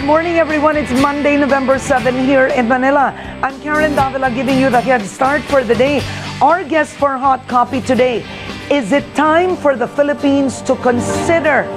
morning, everyone. It's Monday, November 7 here in Manila. I'm Karen Davila giving you the head start for the day. Our guest for Hot Copy today. Is it time for the Philippines to consider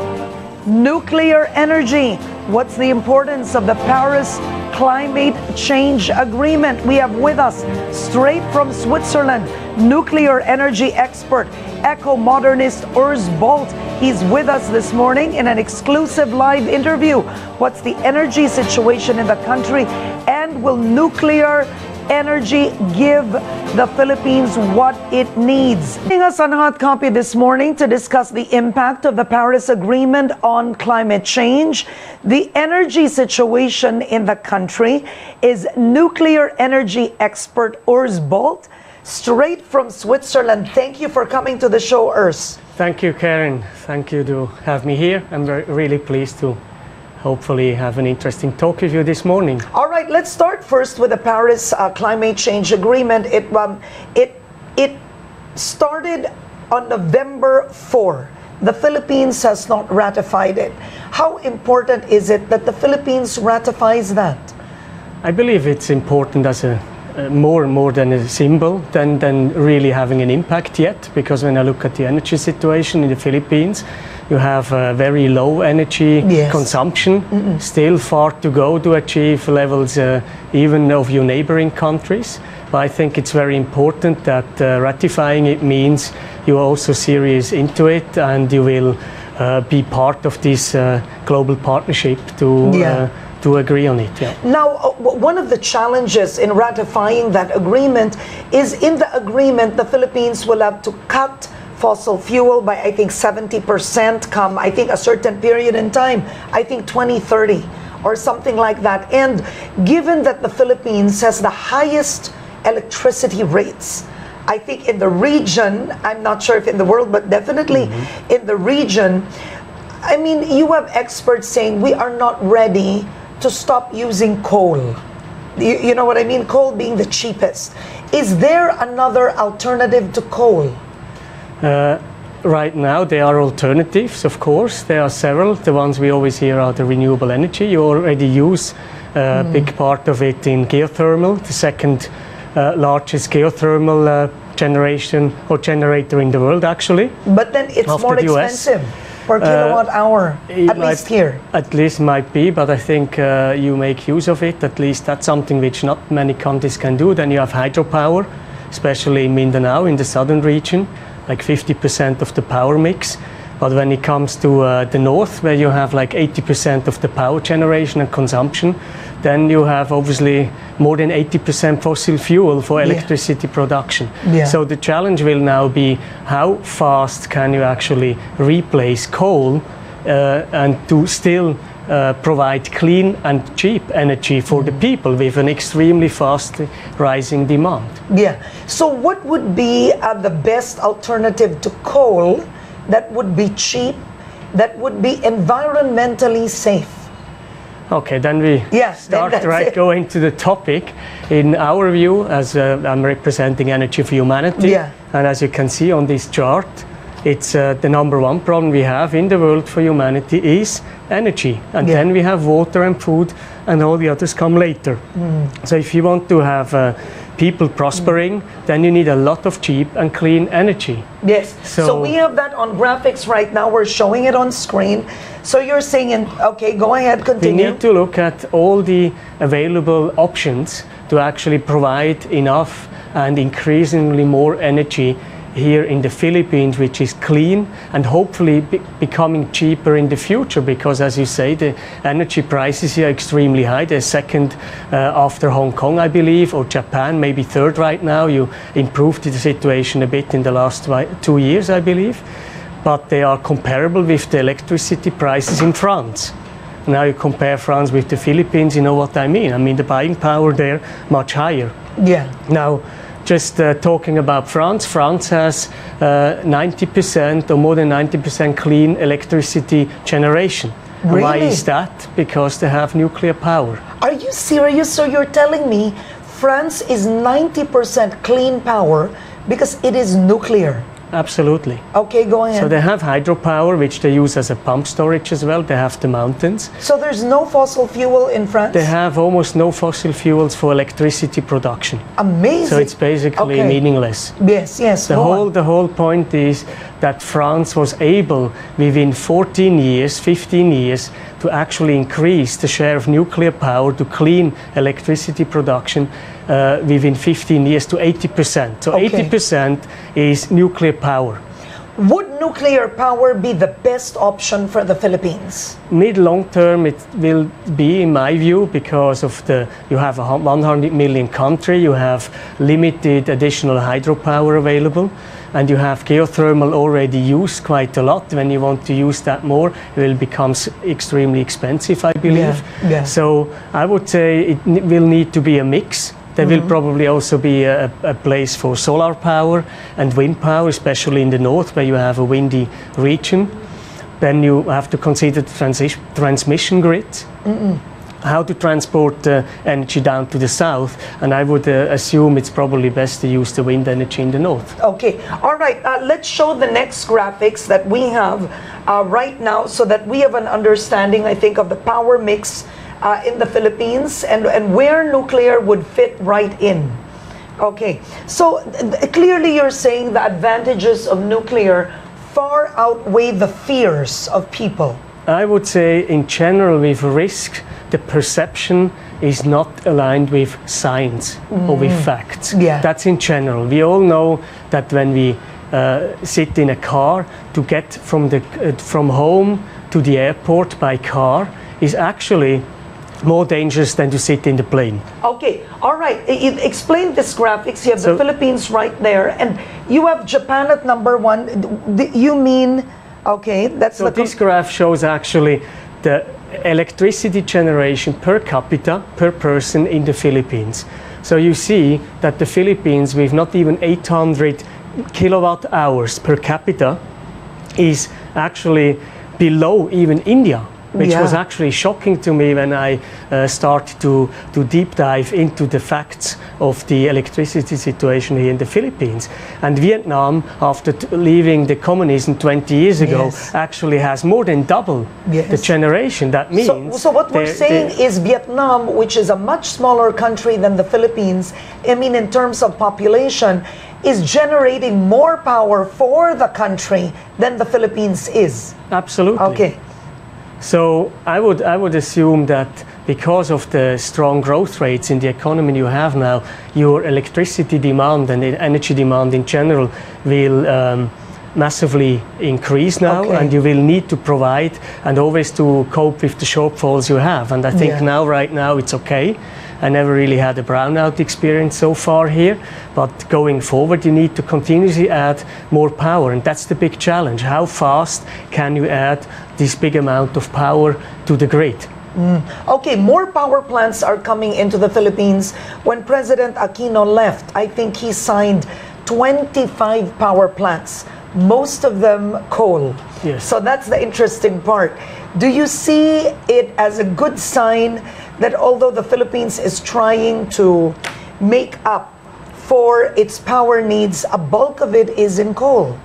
nuclear energy? What's the importance of the Paris Climate Change Agreement? We have with us, straight from Switzerland, nuclear energy expert, eco-modernist Urs Bolt. He's with us this morning in an exclusive live interview. What's the energy situation in the country, and will nuclear energy give the Philippines what it needs? Joining us on Hot Copy this morning to discuss the impact of the Paris Agreement on climate change, the energy situation in the country, is nuclear energy expert Urs Bolt, straight from Switzerland. Thank you for coming to the show, Urs. Thank you, Karen. Thank you to have me here. I'm really pleased to hopefully have an interesting talk with you this morning. All right, let's start first with the Paris Climate Change Agreement. It started on November 4. The Philippines has not ratified it. How important is it that the Philippines ratifies that? I believe it's important as a more than a symbol than really having an impact yet, because when I look at the energy situation in the Philippines, you have very low energy consumption, still far to go to achieve levels even of your neighboring countries. But I think it's very important that ratifying it means you're also serious into it, and you will be part of this global partnership to agree on it. Yeah. Now, one of the challenges in ratifying that agreement is, in the agreement, the Philippines will have to cut fossil fuel by, I think, 70% come, I think, a certain period in time, I think 2030 or something like that. And given that the Philippines has the highest electricity rates, I think in the region, I'm not sure if in the world, but definitely in the region, I mean, you have experts saying we are not ready to stop using coal. You know what I mean? Coal being the cheapest. Is there another alternative to coal? Right now there are alternatives, of course. There are several. The ones we always hear are the renewable energy. You already use a big part of it in geothermal, the second largest geothermal generation or generator in the world, actually. But then it's more expensive per kilowatt hour, at least here. At least might be, but I think you make use of it. At least that's something which not many countries can do. Then you have hydropower, especially in Mindanao, in the southern region, like 50% of the power mix. But when it comes to the north, where you have like 80% of the power generation and consumption, then you have obviously more than 80% fossil fuel for electricity production. So the challenge will now be, how fast can you actually replace coal and to still provide clean and cheap energy for the people with an extremely fast rising demand. So what would be the best alternative to coal that would be cheap, that would be environmentally safe? Okay, then we go into the topic. In our view, as I'm representing Energy for Humanity, and as you can see on this chart, it's the number one problem we have in the world for humanity is energy. And then we have water and food, and all the others come later. So if you want to have people prospering, then you need a lot of cheap and clean energy. So we have that on graphics right now. We're showing it on screen. So you're saying, okay, go ahead, continue. We need to look at all the available options to actually provide enough and increasingly more energy here in the Philippines, which is clean and hopefully becoming cheaper in the future, because, as you say, the energy prices here are extremely high. They're second after Hong Kong, I believe, or Japan, maybe third right now. You improved the situation a bit in the last 2 years, I believe, but they are comparable with the electricity prices in France. Now you compare France with the Philippines, you know what I mean. I mean, the buying power there much higher. Now, just talking about France, France has 90% or more than 90% clean electricity generation. Really? Why is that? Because they have nuclear power. Are you serious? So you're telling me France is 90% clean power because it is nuclear? Absolutely. Okay, go ahead. So they have hydropower, which they use as a pump storage as well. They have the mountains. So there's no fossil fuel in France? They have almost no fossil fuels for electricity production. Amazing. So it's basically meaningless. Yes, yes. The whole point is that France was able, within 15 years, to actually increase the share of nuclear power to clean electricity production within 15 years to 80%. So 80% is nuclear power. Would nuclear power be the best option for the Philippines? Mid-long term it will be, in my view, because of you have a 100 million country, you have limited additional hydropower available, and you have geothermal already used quite a lot. When you want to use that more, it will become extremely expensive, I believe. Yeah. So I would say it will need to be a mix. There will probably also be a place for solar power and wind power, especially in the north where you have a windy region. Then you have to consider the transmission grid, how to transport energy down to the south. And I would assume it's probably best to use the wind energy in the north. Okay, all right. Let's show the next graphics that we have right now so that we have an understanding, I think, of the power mix in the Philippines and where nuclear would fit right in. Okay, so clearly you're saying the advantages of nuclear far outweigh the fears of people. I would say in general with risk, the perception is not aligned with science or with facts. Yeah. That's in general. We all know that when we sit in a car, to get from home to the airport by car is actually more dangerous than to sit in the plane. Okay, all right. Explain this graphics. You have the Philippines right there, and you have Japan at number 1. You mean, okay, that's so this graph shows actually the electricity generation per capita, per person in the Philippines. So you see that the Philippines, with not even 800 kilowatt hours per capita, is actually below even India, which was actually shocking to me when I started to deep dive into the facts of the electricity situation here in the Philippines. And Vietnam, after leaving the communism 20 years ago, actually has more than double the generation. That means... So what we're saying is Vietnam, which is a much smaller country than the Philippines, I mean in terms of population, is generating more power for the country than the Philippines is. Absolutely. Okay. So I would assume that because of the strong growth rates in the economy you have now, your electricity demand and energy demand in general will massively increase now, and you will need to provide and always to cope with the shortfalls you have. And I think right now it's okay. I never really had a brownout experience so far here, but going forward you need to continuously add more power, and that's the big challenge. How fast can you add this big amount of power to the grid? Okay, more power plants are coming into the Philippines. When President Aquino left, I think he signed 25 power plants, most of them coal. Yes. So that's the interesting part. Do you see it as a good sign that although the Philippines is trying to make up for its power needs, a bulk of it is in coal?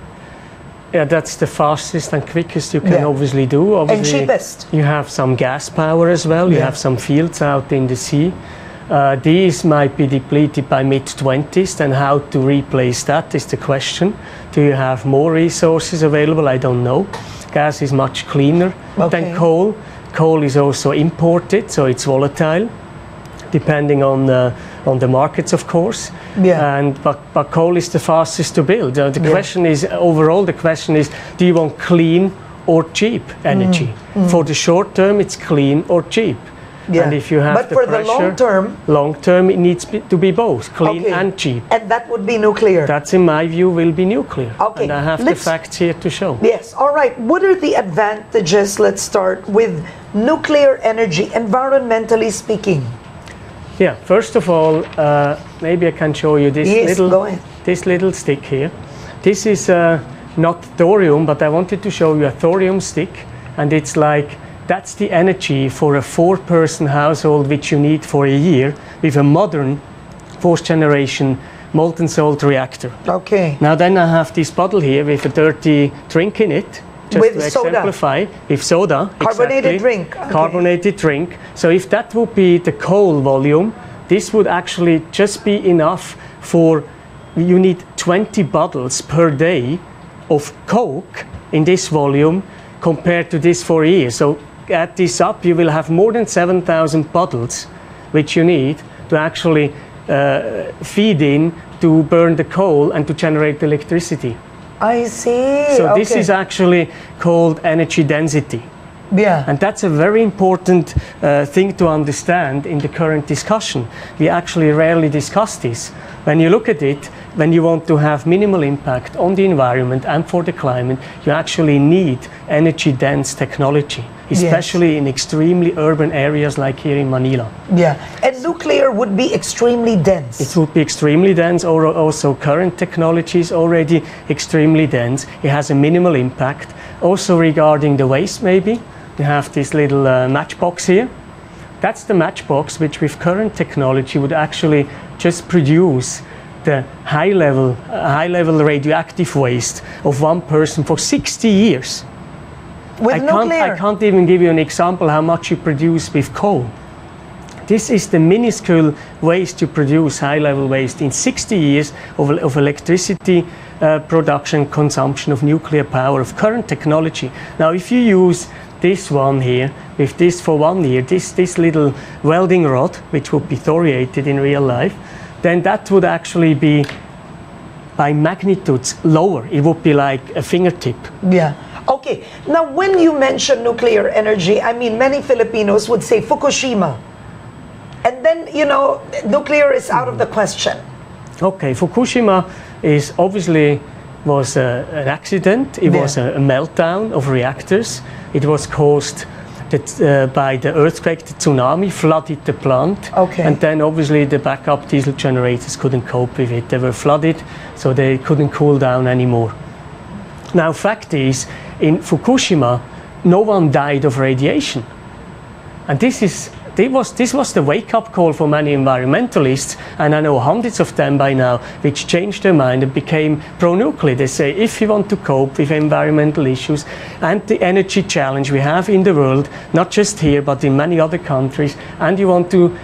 Yeah, that's the fastest and quickest you can obviously do. Obviously, and cheapest. You have some gas power as well. You have some fields out in the sea. These might be depleted by mid-20s, and how to replace that is the question. Do you have more resources available? I don't know. Gas is much cleaner than coal. Coal is also imported, so it's volatile, depending on the markets, of course. But coal is the fastest to build. The question is, overall, the question is, do you want clean or cheap energy? For the short term, it's clean or cheap. And if you have for the long term, it needs to be both clean and cheap. And that would be nuclear. That's, in my view, will be nuclear. Okay. And I have the facts here to show. Yes. All right. What are the advantages? Let's start with nuclear energy, environmentally speaking. Yeah. First of all, maybe I can show you this this little stick here. This is not thorium, but I wanted to show you a thorium stick, and it's like, that's the energy for a 4-person household which you need for a year with a modern 4th generation molten salt reactor. Okay. Now then I have this bottle here with a dirty drink in it, just With to soda. exemplify, with soda. Carbonated exactly. drink. Okay. Carbonated drink. So if that would be the coal volume, this would actually just be enough for, you need 20 bottles per day of Coke in this volume compared to this for a year. So add this up, you will have more than 7,000 bottles which you need to actually feed in to burn the coal and to generate electricity. I see. So okay. this is actually called energy density. Yeah. And that's a very important thing to understand in the current discussion. We actually rarely discuss this. When you look at it, when you want to have minimal impact on the environment and for the climate, you actually need energy dense technology, especially in extremely urban areas like here in Manila. Yeah. And nuclear would be extremely dense. It would be extremely dense, or also current technology is already extremely dense. It has a minimal impact. Also regarding the waste maybe, you have this little matchbox here. That's the matchbox which with current technology would actually just produce the high level radioactive waste of one person for 60 years. With nuclear? I can't even give you an example how much you produce with coal. This is the minuscule waste you produce, high-level waste, in 60 years of electricity production, consumption of nuclear power, of current technology. Now, if you use this one here, with this for 1 year, this little welding rod, which would be thoriated in real life, then that would actually be by magnitudes lower. It would be like a fingertip. Yeah. Okay. Now, when you mention nuclear energy, I mean, many Filipinos would say Fukushima. And then, you know, nuclear is out of the question. Okay, Fukushima is obviously was an accident. It was a meltdown of reactors. It was caused by the earthquake. The tsunami flooded the plant. Okay. And then obviously the backup diesel generators couldn't cope with it. They were flooded, so they couldn't cool down anymore. Now, fact is, in Fukushima, no one died of radiation. And this was the wake-up call for many environmentalists, and I know hundreds of them by now, which changed their mind and became pro-nuclear. They say, if you want to cope with environmental issues and the energy challenge we have in the world, not just here, but in many other countries, and you want to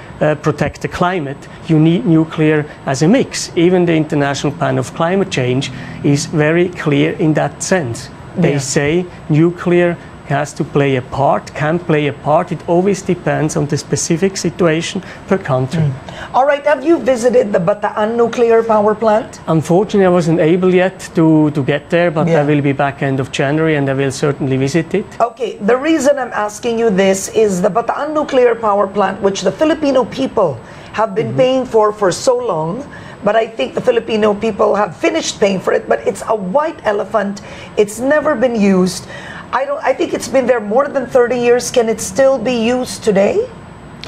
protect the climate, you need nuclear as a mix. Even the International Panel of Climate Change is very clear in that sense. They say nuclear has to play a part, can play a part. It always depends on the specific situation per country. All right, have you visited the Bataan nuclear power plant? Unfortunately, I wasn't able yet to get there, but I will be back end of January and I will certainly visit it. Okay, the reason I'm asking you this is the Bataan nuclear power plant, which the Filipino people have been paying for so long, but I think the Filipino people have finished paying for it, but it's a white elephant. It's never been used. I think it's been there more than 30 years. Can it still be used today?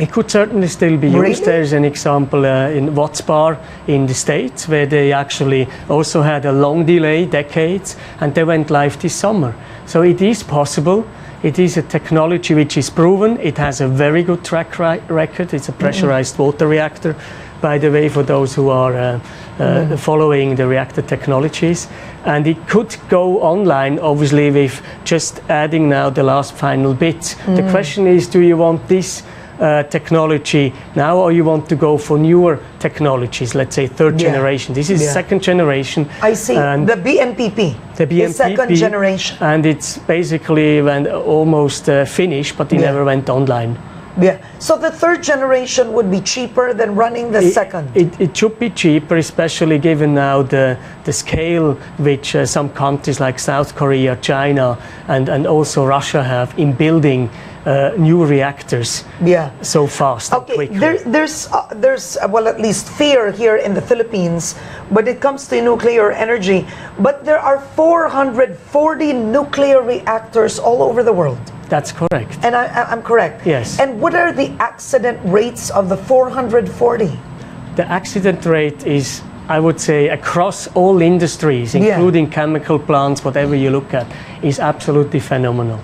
It could certainly still be used. There's an example in Wattsbar in the States where they actually also had a long delay, decades, and they went live this summer. So it is possible. It is a technology which is proven. It has a very good track record. It's a pressurized water reactor, by the way, for those who are following the reactor technologies. And it could go online, obviously, with just adding now the last final bits. The question is, do you want this technology now, or you want to go for newer technologies, let's say third generation? This is second generation. I see. And the BMPP. The BMPP, is second generation. And it's basically almost finished, but it never went online. Yeah. So the third generation would be cheaper than running the second? It should be cheaper, especially given now the scale which some countries like South Korea, China, and also Russia have in building new reactors so fast and quickly. There's well, at least fear here in the Philippines when it comes to nuclear energy, but there are 440 nuclear reactors all over the world. That's correct. And I'm correct? Yes. And what are the accident rates of the 440? The accident rate is, I would say, across all industries, including chemical plants, whatever you look at, is absolutely phenomenal.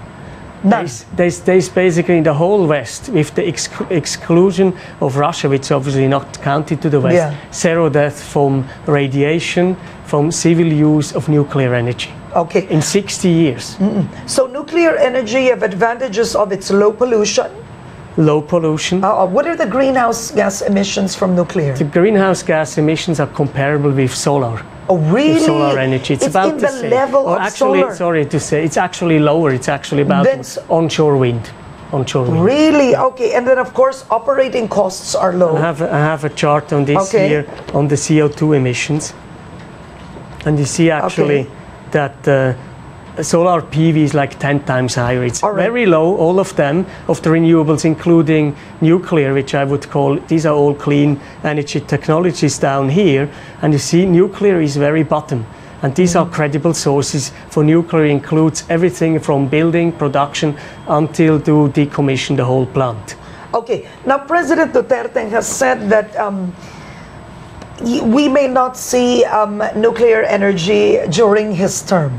None. There's basically in the whole West, with the exclusion of Russia, which is obviously not counted to the West, zero death from radiation, from civil use of nuclear energy. Okay. In 60 years. So nuclear energy have advantages of its low pollution. Low pollution. What are the greenhouse gas emissions from nuclear? The greenhouse gas emissions are comparable with solar. Oh, really? With solar energy. It's about in the the same. level of actually, solar. sorry to say, it's actually lower. It's actually about onshore wind. Onshore wind. Really? Okay. And then, of course, operating costs are low. I have a chart on this here on the CO2 emissions. And you see actually that solar PV is like 10 times higher. It's very low, all of them, of the renewables, including nuclear, which I would call, these are all clean energy technologies down here. And you see nuclear is very bottom. And these are credible sources for nuclear, includes everything from building, production, until to decommission the whole plant. Okay. Now, President Duterte has said that we may not see nuclear energy during his term.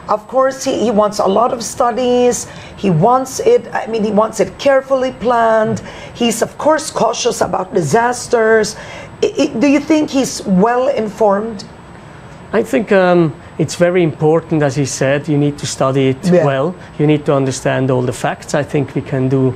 Of course, he wants a lot of studies. He wants it, he wants it carefully planned. He's, of course, cautious about disasters. Do you think he's well informed? I think it's very important, as he said, you need to study it well. You need to understand all the facts. I think we can do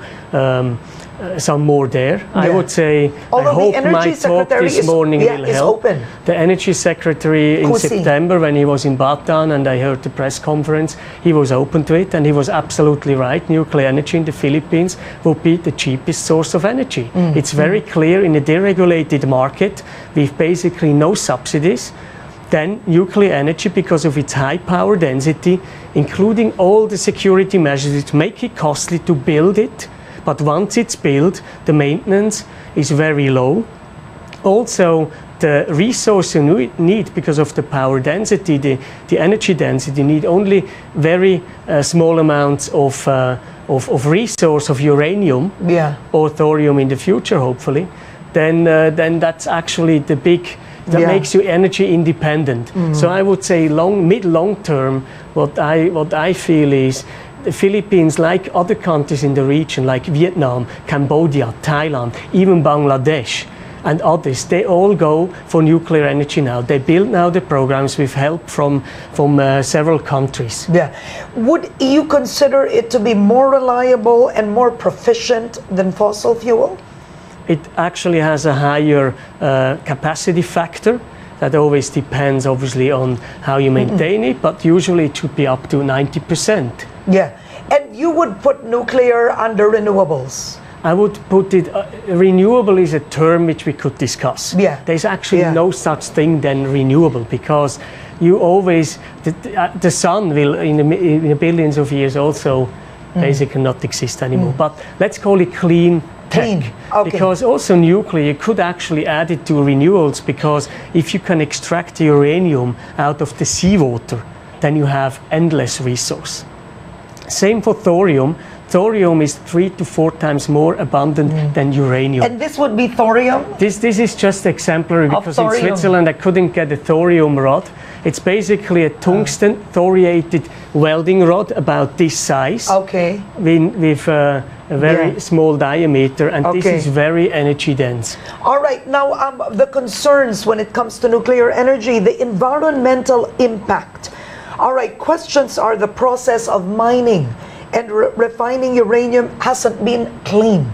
some more there. I would say, I hope my talk this morning will help. Open. The Energy Secretary in September, when he was in Bataan and I heard the press conference, he was open to it and he was absolutely right. Nuclear energy in the Philippines will be the cheapest source of energy. It's very clear in a deregulated market with basically no subsidies. Then nuclear energy, because of its high power density, including all the security measures, it make it costly to build it. But once it's built, the maintenance is very low. Also, the resource you need, because of the power density, the energy density, you need only very small amounts of resource of uranium or thorium in the future, hopefully. Then that's actually the big. That makes you energy independent. So I would say mid-long term, what I feel is the Philippines, like other countries in the region, like Vietnam, Cambodia, Thailand, even Bangladesh, and others, they all go for nuclear energy now. They build now the programs with help from several countries. Would you consider it to be more reliable and more proficient than fossil fuel? It actually has a higher capacity factor. That always depends, obviously, on how you maintain it, but usually it should be up to 90%. And you would put nuclear under renewables? I would put it, renewable is a term which we could discuss. There's actually no such thing than renewable, because you always, the sun will, in a billions of years also, basically not exist anymore. But let's call it clean tech. Because also nuclear, you could actually add it to renewables, because if you can extract the uranium out of the seawater, then you have endless resource. Same for thorium. Thorium is 3 to 4 times more abundant than uranium. And this would be thorium? This is just exemplary, because in Switzerland I couldn't get a thorium rod. It's basically a tungsten thoriated welding rod about this size. With a very small diameter, and this is very energy dense. All right, now the concerns when it comes to nuclear energy, the environmental impact. All right, questions are the process of mining and refining uranium hasn't been clean.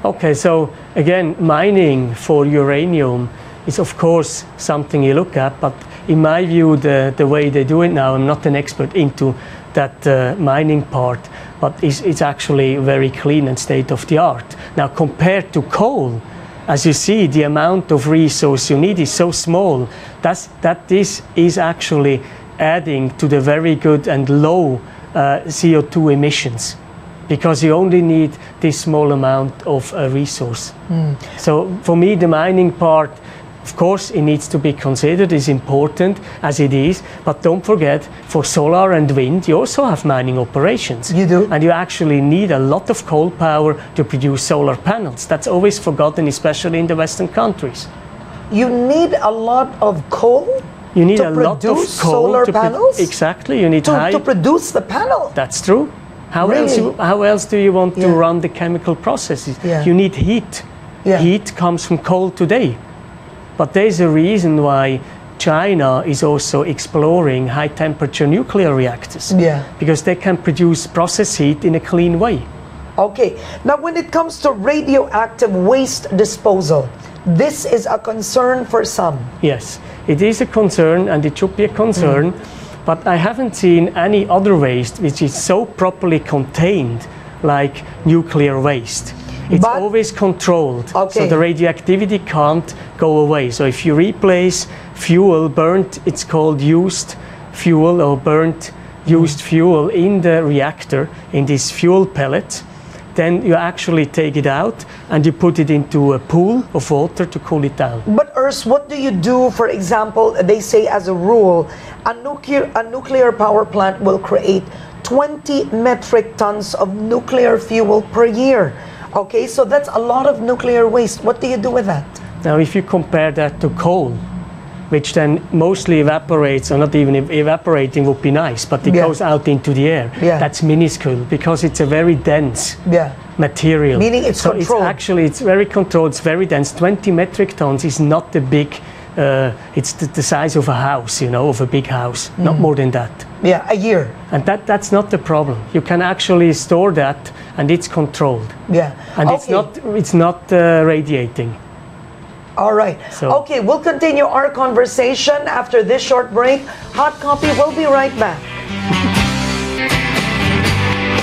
Okay, so again, mining for uranium is of course something you look at, but in my view, the way they do it now, I'm not an expert into that mining part, but it's actually very clean and state of the art. Now, compared to coal, as you see, the amount of resource you need is so small that this is actually adding to the very good and low CO2 emissions, because you only need this small amount of resource. So for me, the mining part, of course, it needs to be considered, is important as it is, but don't forget, for solar and wind, you also have mining operations. You do? And you actually need a lot of coal power to produce solar panels. That's always forgotten, especially in the Western countries. You need a lot of coal? You need a lot of coal solar panels? Exactly. You need to produce the panel. That's true. How else do you want to Yeah. run the chemical processes? Yeah. You need heat. Yeah. Heat comes from coal today. But there's a reason why China is also exploring high temperature nuclear reactors. Yeah. Because they can produce process heat in a clean way. Okay, now when it comes to radioactive waste disposal, this is a concern for some. Yes, it is a concern and it should be a concern, but I haven't seen any other waste which is so properly contained like nuclear waste. It's But- always controlled, so Okay. the radioactivity can't go away. So if you replace fuel, burnt, it's called used fuel or burnt used fuel in the reactor, in this fuel pellet, then you actually take it out and you put it into a pool of water to cool it down. But Urs, what do you do, for example, they say as a rule, a nuclear power plant will create 20 metric tons of nuclear fuel per year. Okay, so that's a lot of nuclear waste. What do you do with that? Now, if you compare that to coal, which then mostly evaporates, or not even evaporating would be nice, but it Yeah. goes out into the air. Yeah. That's minuscule because it's a very dense Yeah. material. Meaning it's so controlled. It's very controlled, it's very dense. 20 metric tons is not a big, it's the size of a house, you know, of a big house, not more than that. Yeah, a year. And that's not the problem. You can actually store that and it's controlled. Yeah. And Okay. it's not radiating. All right. So- Okay, we'll continue our conversation after this short break. Hot Copy, we'll be right back.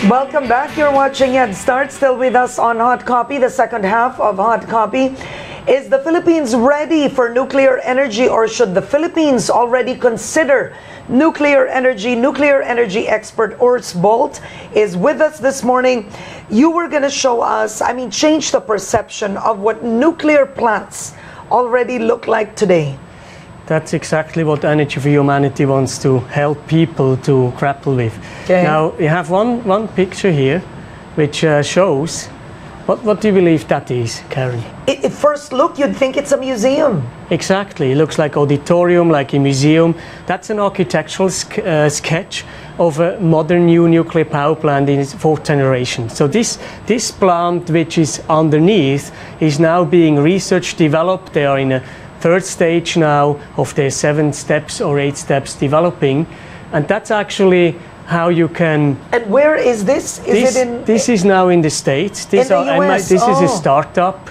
Welcome back. You're watching Head Start. Still with us on Hot Copy. The second half of Hot Copy. Is the Philippines ready for nuclear energy, or should the Philippines already consider nuclear energy? Nuclear energy expert Urs Bolt is with us this morning. You were going to show us, change the perception of what nuclear plants already look like today. That's exactly what Energy for Humanity wants to help people to grapple with. Okay. Now, we have one picture here which shows, what do you believe that is, Karen? At first look, you'd think it's a museum. Exactly, it looks like auditorium, like a museum. That's an architectural sketch of a modern new nuclear power plant in its fourth generation. So this plant, which is underneath, is now being research developed. They are in a third stage now of their 7 steps or 8 steps developing, and that's actually how you can. And where is this? This is now in the States. In the US? This is Oh. a startup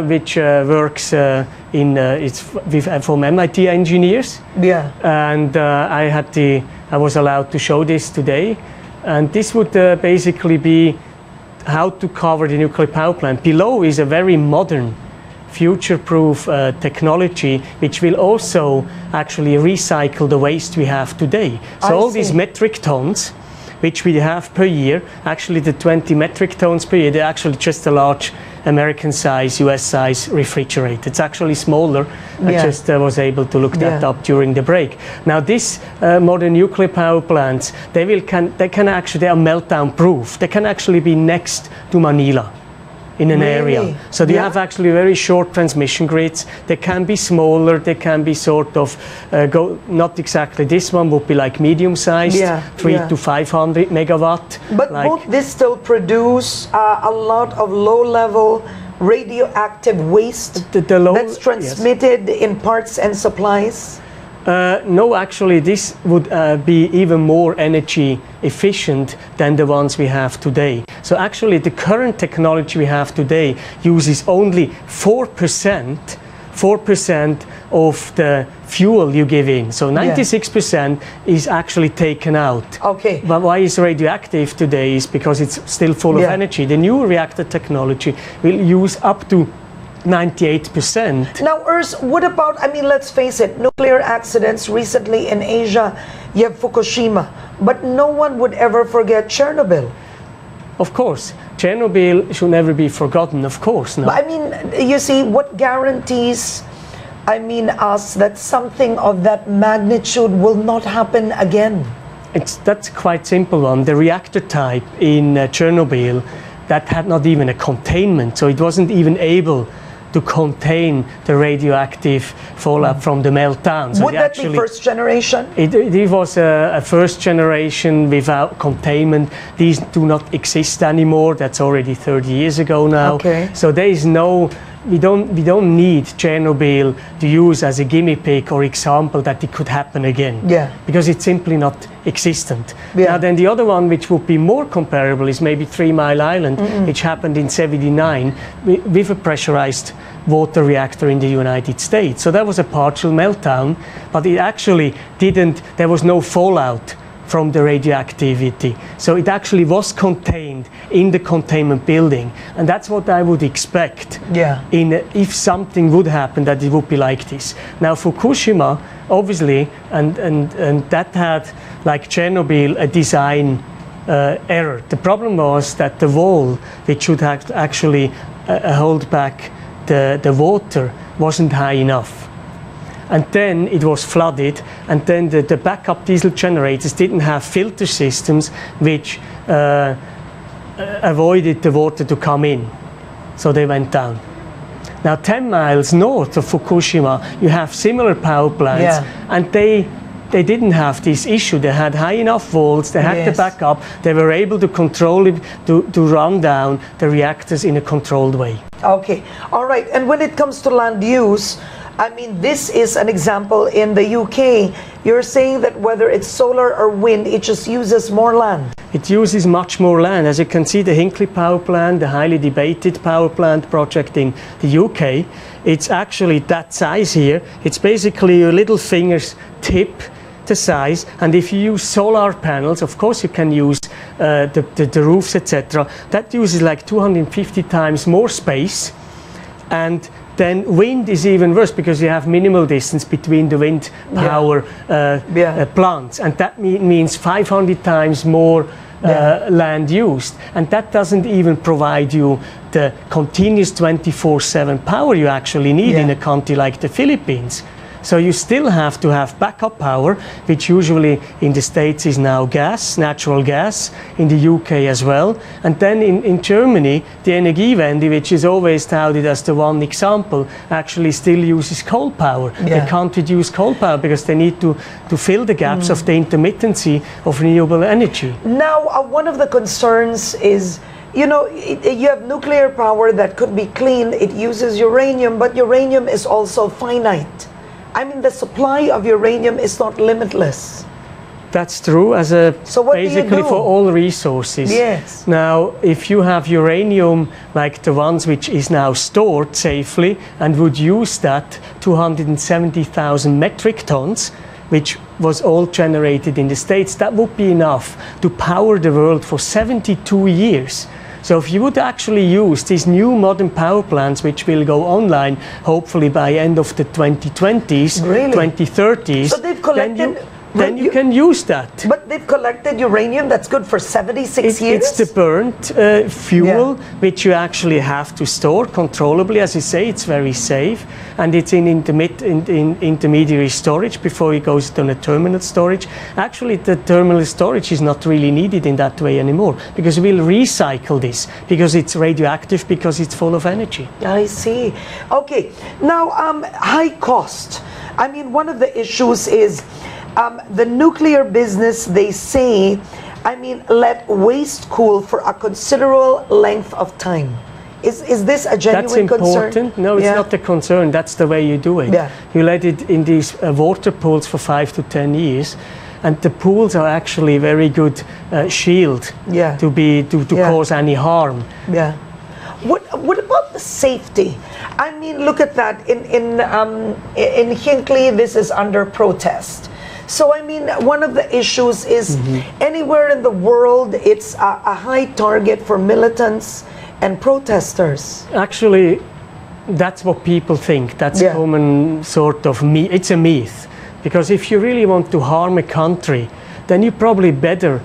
which works from MIT engineers. Yeah. And I was allowed to show this today. And this would basically be how to cover the nuclear power plant. Below is a very modern, future-proof technology, which will also actually recycle the waste we have today. So I all see. these metric tons, which we have per year, actually the 20 metric tons per year, they're actually just a large American size, US size refrigerator. It's actually smaller. Yeah. I just was able to look that Yeah. up during the break. Now this modern nuclear power plants, they are meltdown proof. They can actually be next to Manila in an Really? area. So you Yeah. have actually very short transmission grids. They can be smaller, they can be sort of, not exactly, this one would be like medium sized, Yeah, 300 to 500 megawatt. But like, won't this still produce a lot of low-level radioactive waste the low, that's transmitted in parts and supplies? No, actually, this would be even more energy efficient than the ones we have today. So actually, the current technology we have today uses only 4% of the fuel you give in. So 96% is actually taken out. Okay. But why is radioactive today is because it's still full of Yeah. energy. The new reactor technology will use up to 98%. Now, Urs, what about, let's face it, nuclear accidents recently in Asia, you have Fukushima, but no one would ever forget Chernobyl. Of course, Chernobyl should never be forgotten, of course. No. But you see, what guarantees, us that something of that magnitude will not happen again? That's quite simple one. The reactor type in Chernobyl, that had not even a containment, so it wasn't even able to contain the radioactive fallout from the meltdown. So Would that be first generation? It was a first generation without containment. These do not exist anymore. That's already 30 years ago now. Okay. So there is no, we don't need Chernobyl to use as a gimme pick or example that it could happen again. Yeah. Because it's simply not existent. Yeah. Now then the other one which would be more comparable is maybe 3 Mile Island, which happened in '79 with a pressurized water reactor in the United States. So that was a partial meltdown, but it actually didn't, there was no fallout from the radioactivity. So it actually was contained in the containment building. And that's what I would expect if something would happen, that it would be like this. Now Fukushima, obviously, and that had, like Chernobyl, a design error. The problem was that the wall, which should actually hold back the water, wasn't high enough. And then it was flooded, and then the backup diesel generators didn't have filter systems which avoided the water to come in. So they went down. Now 10 miles north of Fukushima, you have similar power plants, and they didn't have this issue. They had high enough volts, they had the backup, they were able to control it, to run down the reactors in a controlled way. Okay, all right. And when it comes to land use, I mean, this is an example in the UK. You're saying that whether it's solar or wind, it just uses more land. It uses much more land. As you can see, the Hinkley power plant, the highly debated power plant project in the UK, it's actually that size here. It's basically your little finger's tip, the size. And if you use solar panels, of course you can use the roofs, etc. That uses like 250 times more space. And then wind is even worse because you have minimal distance between the wind power plants, and that means 500 times more land used, and that doesn't even provide you the continuous 24/7 power you actually need in a country like the Philippines. So you still have to have backup power, which usually in the States is now gas, natural gas, in the UK as well. And then in Germany, the Energiewende, which is always touted as the one example, actually still uses coal power. They can't reduce coal power because they need to fill the gaps of the intermittency of renewable energy. Now, one of the concerns is, you know, you have nuclear power that could be clean. It uses uranium, but uranium is also finite. I mean, the supply of uranium is not limitless. That's true, so what basically do you do? for all resources. Yes. Now, if you have uranium like the ones which is now stored safely and would use that 270,000 metric tons, which was all generated in the States, that would be enough to power the world for 72 years. So if you would actually use these new modern power plants, which will go online hopefully by end of the 2020s, 2030s, so they've collected, then you can use that. But they've collected uranium that's good for 76 years? It's the burnt fuel, which you actually have to store controllably. As you say, it's very safe. And it's in intermediary storage before it goes to the terminal storage. Actually, the terminal storage is not really needed in that way anymore, because we'll recycle this, because it's radioactive, because it's full of energy. I see. Okay. Now, high cost. I mean, one of the issues is the nuclear business, they say, I mean, let waste cool for a considerable length of time. Is this a genuine concern? That's important. No, it's not a concern. That's the way you do it. You let it in these water pools for 5 to 10 years. And the pools are actually very good shield to cause any harm. What about the safety? I mean, look at that. In Hinkley, this is under protest. So, I mean, one of the issues is anywhere in the world, it's a high target for militants and protesters. Actually, that's what people think. That's common sort of myth. It's a myth. Because if you really want to harm a country, then you probably better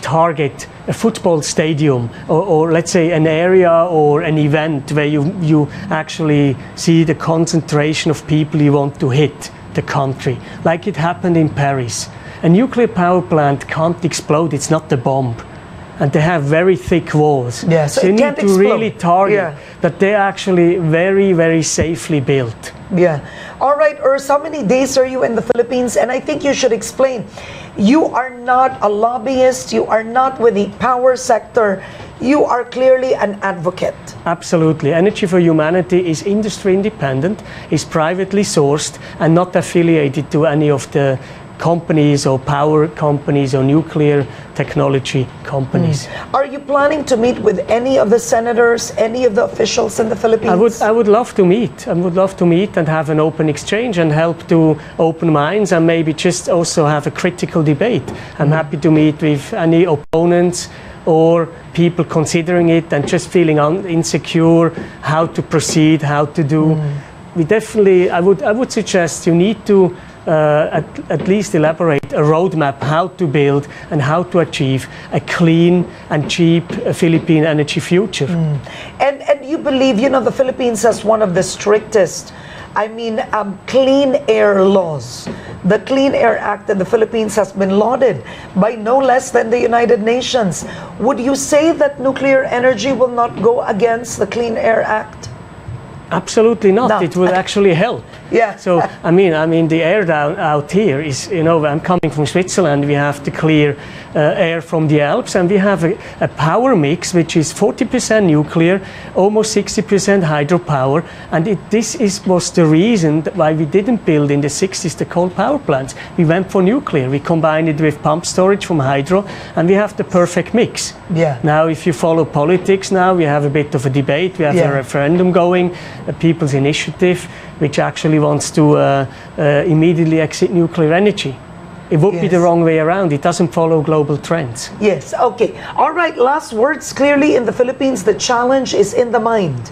target a football stadium or let's say an area or an event where you actually see the concentration of people you want to hit the country, like it happened in Paris. A nuclear power plant can't explode, it's not a bomb. and they have very thick walls. Yeah, so you it need can't to explode. really target Yeah. that they're actually very, very safely built. Yeah. All right, Urs, how many days are you in the Philippines? And I think you should explain. You are not a lobbyist. You are not with the power sector. You are clearly an advocate. Absolutely. Energy for Humanity is industry independent, is privately sourced, and not affiliated to any of the companies or power companies or nuclear technology companies. Are you planning to meet with any of the senators, any of the officials in the Philippines? I would love to meet. I would love to meet and have an open exchange and help to open minds and maybe just also have a critical debate. I'm happy to meet with any opponents or people considering it and just feeling insecure, how to proceed, how to do. We definitely, I would suggest you need to at least elaborate a roadmap how to build and how to achieve a clean and cheap Philippine energy future. And you believe, you know, the Philippines has one of the strictest, clean air laws. The Clean Air Act in the Philippines has been lauded by no less than the United Nations. Would you say that nuclear energy will not go against the Clean Air Act? Absolutely not. No. It will actually help. Yeah. So I mean, the air out here is, you know, I'm coming from Switzerland. We have the clear air from the Alps, and we have a power mix which is 40% nuclear, almost 60% hydropower, and this was the reason why we didn't build in the 60s the coal power plants. We went for nuclear. We combined it with pump storage from hydro, and we have the perfect mix. Yeah. Now, if you follow politics now, we have a bit of a debate. We have a referendum going, a people's initiative, which actually wants to immediately exit nuclear energy. It would be the wrong way around. It doesn't follow global trends. Yes, okay. All right, last words. Clearly in the Philippines, the challenge is in the mind.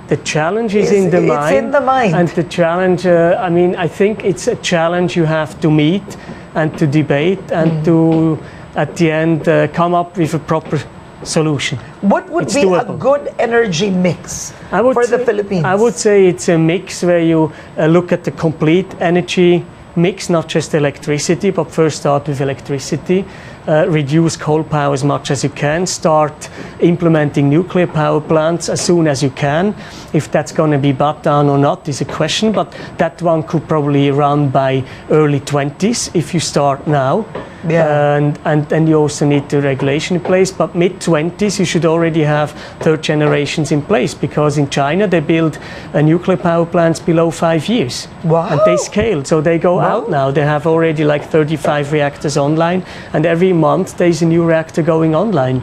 The challenge is in the mind. It's in the mind. And the challenge, I think it's a challenge you have to meet and to debate and to, at the end, come up with a proper solution. What would be a good energy mix for the Philippines? I would say it's a mix where you look at the complete energy mix, not just electricity, but first start with electricity, reduce coal power as much as you can, start implementing nuclear power plants as soon as you can. If that's going to be Bataan or not is a question, but that one could probably run by early 20s if you start now. Yeah. And then you also need the regulation in place, but mid-20s you should already have third generations in place, because in China they build nuclear power plants below 5 years. Wow. And they scale, so they go out now. They have already like 35 reactors online, and every month there's a new reactor going online.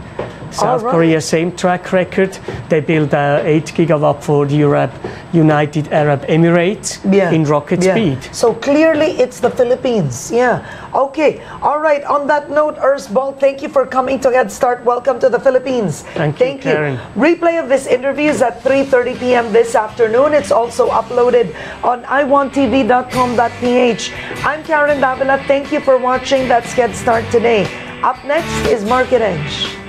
South Korea, same track record. They built 8 gigawatt for the United Arab Emirates in rocket speed. So clearly it's the Philippines. Yeah. Okay. All right. On that note, Urs Bolt, thank you for coming to Head Start. Welcome to the Philippines. Thank you, Karen. Replay of this interview is at 3:30 p.m. this afternoon. It's also uploaded on iwanttv.com.ph. I'm Karen Davila. Thank you for watching. That's Head Start today. Up next is Market Edge.